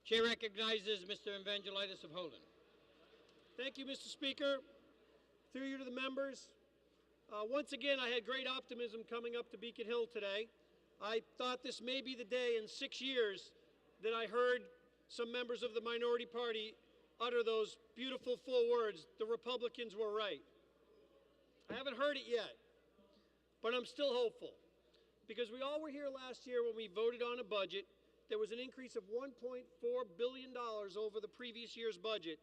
Chair recognizes Mr. Evangelidis of Holden. Thank you, Mr. Speaker. Through you to the members. Once again, I had great optimism coming up to Beacon Hill today. I thought this may be the day in 6 years that I heard some members of the minority party utter those beautiful full words, "The Republicans were right." I haven't heard it yet, but I'm still hopeful. Because we all were here last year when we voted on a budget. There was an increase of $1.4 billion over the previous year's budget.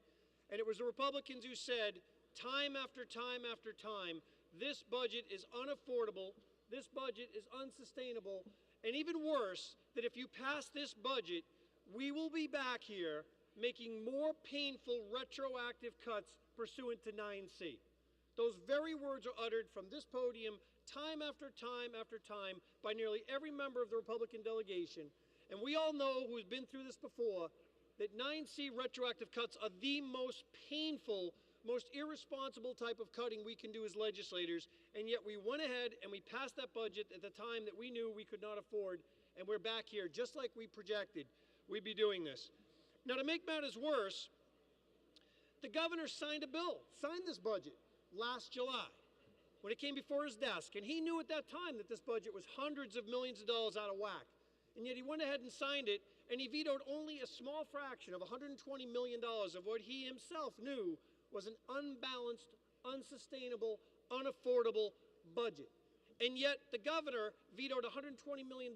And it was the Republicans who said, time after time after time, this budget is unaffordable, this budget is unsustainable, and even worse, that if you pass this budget, we will be back here making more painful retroactive cuts pursuant to 9C. Those very words are uttered from this podium time after time after time by nearly every member of the Republican delegation. And we all know, who's been through this before, that 9C retroactive cuts are the most painful, most irresponsible type of cutting we can do as legislators. And yet we went ahead and we passed that budget at the time that we knew we could not afford. And we're back here, just like we projected we'd be doing this. Now, to make matters worse, the governor signed this budget last July when it came before his desk. And he knew at that time that this budget was hundreds of millions of dollars out of whack. And yet he went ahead and signed it, and he vetoed only a small fraction of $120 million of what he himself knew was an unbalanced, unsustainable, unaffordable budget. And yet the governor vetoed $120 million,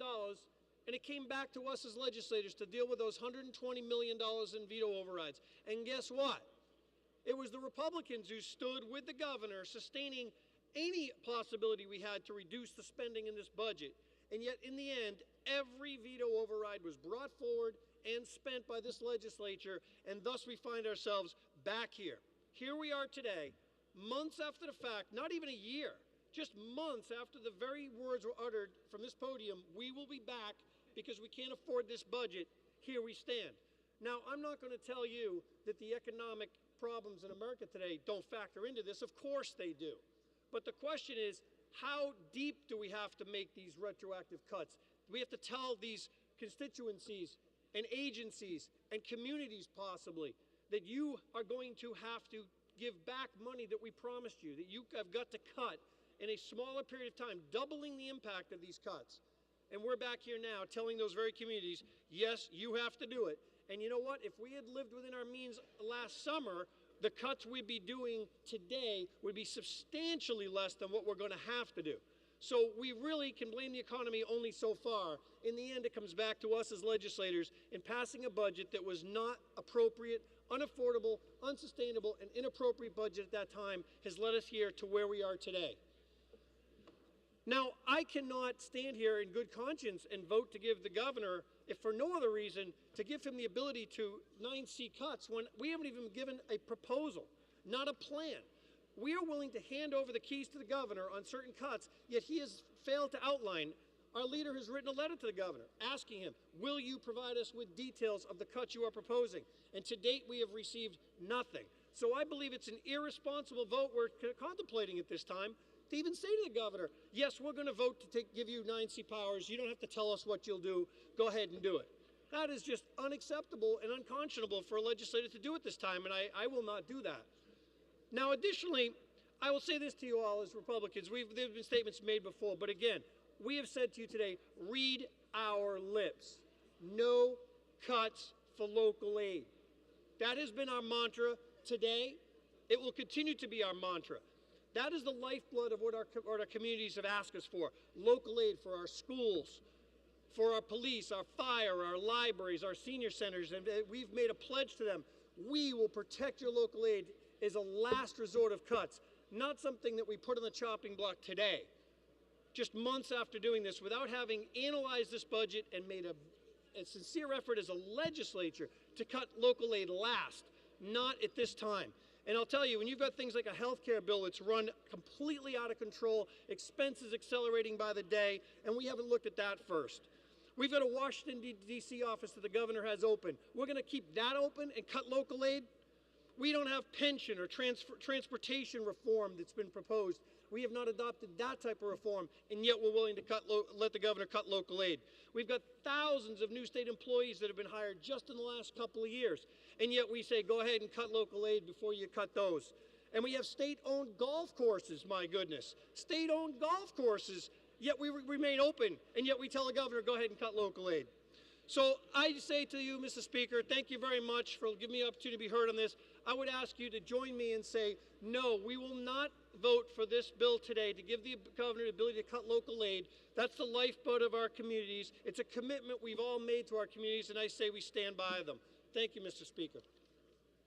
and it came back to us as legislators to deal with those $120 million in veto overrides. And guess what? It was the Republicans who stood with the governor, sustaining any possibility we had to reduce the spending in this budget. And yet, in the end, every veto override was brought forward and spent by this legislature, and thus we find ourselves back here. Here we are today, months after the fact, not even a year, just months after the very words were uttered from this podium, we will be back because we can't afford this budget. Here we stand. Now, I'm not going to tell you that the economic problems in America today don't factor into this. Of course they do. But the question is, how deep do we have to make these retroactive cuts? Do we have to tell these constituencies and agencies and communities possibly that you are going to have to give back money that we promised you, that you have got to cut in a smaller period of time, doubling the impact of these cuts? And we're back here now telling those very communities, yes, you have to do it. And you know what? If we had lived within our means last summer, the cuts we'd be doing today would be substantially less than what we're going to have to do. So we really can blame the economy only so far. In the end, it comes back to us as legislators in passing a budget that was not appropriate, unaffordable, unsustainable, and inappropriate budget at that time has led us here to where we are today. Now, I cannot stand here in good conscience and vote to give the governor, if for no other reason, to give him the ability to 9C cuts when we haven't even given a proposal, not a plan. We are willing to hand over the keys to the governor on certain cuts, yet he has failed to outline. Our leader has written a letter to the governor asking him, will you provide us with details of the cuts you are proposing? And to date, we have received nothing. So I believe it's an irresponsible vote we're contemplating at this time to even say to the governor, yes, we're going to vote to give you 9C powers. You don't have to tell us what you'll do. Go ahead and do it. That is just unacceptable and unconscionable for a legislator to do at this time, and I will not do that. Now, additionally, I will say this to you all as Republicans. There have been statements made before, but again, we have said to you today, read our lips. No cuts for local aid. That has been our mantra today. It will continue to be our mantra. That is the lifeblood of what our communities have asked us for. Local aid for our schools, for our police, our fire, our libraries, our senior centers, and we've made a pledge to them. We will protect your local aid as a last resort of cuts, not something that we put on the chopping block today. Just months after doing this, without having analyzed this budget and made a sincere effort as a legislature to cut local aid last, not at this time. And I'll tell you, when you've got things like a health care bill that's run completely out of control, expenses accelerating by the day, and we haven't looked at that first. We've got a Washington, D.C. office that the governor has open. We're going to keep that open and cut local aid? We don't have pension or transportation reform that's been proposed. We have not adopted that type of reform, and yet we're willing to let the governor cut local aid. We've got thousands of new state employees that have been hired just in the last couple of years, and yet we say go ahead and cut local aid before you cut those. And we have state-owned golf courses, my goodness. State-owned golf courses, yet we remain open, and yet we tell the governor, go ahead and cut local aid. So I say to you, Mr. Speaker, thank you very much for giving me the opportunity to be heard on this. I would ask you to join me and say, no, we will not vote for this bill today to give the governor the ability to cut local aid. That's the lifeblood of our communities. It's a commitment we've all made to our communities, and I say we stand by them. Thank you, Mr. Speaker.